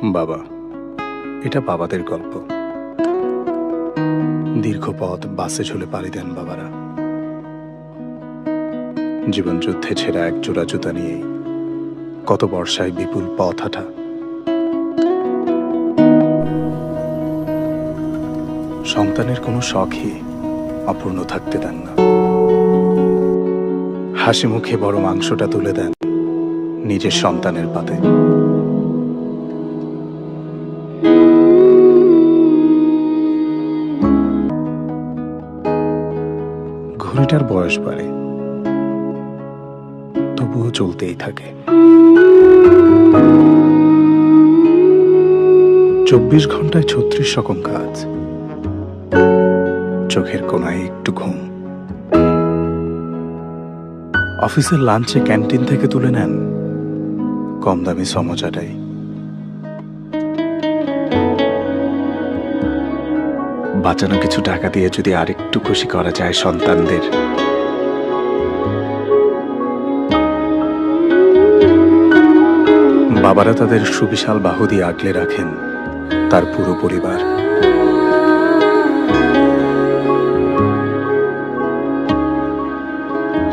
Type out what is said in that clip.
বাবা, এটা বাবাদের গল্প। দীর্ঘ পথ বাসে ঝুলে পাড়ি দেন বাবারা। জীবন যুদ্ধে ছেঁড়া এক জোড়া জুতা নিয়েই কত বর্ষায় বিপুল পথ হাঁটা। সন্তানের কোনো শখই অপূর্ণ থাকতে দেন না। হাসি মুখে বড় মাংসটা তুলে দেন নিজের সন্তানের পাতে। ঘড়িটার বয়স বাড়ে, তবুও চলতেই থাকে। 24 ঘন্টায় 36 রকম কাজ, চোখের কোনায় একটু ঘুম। অফিসের লাঞ্চে ক্যান্টিন থেকে তুলে নেন কম দামি সমোসাটাই। বাঁচানো কিছু টাকা দিয়ে যদি আরেকটু খুশি করা যায় সন্তানদের, বাবারা তাদের সুবিশাল বাহু দিয়ে আগলে রাখেন তার পুরো পরিবার।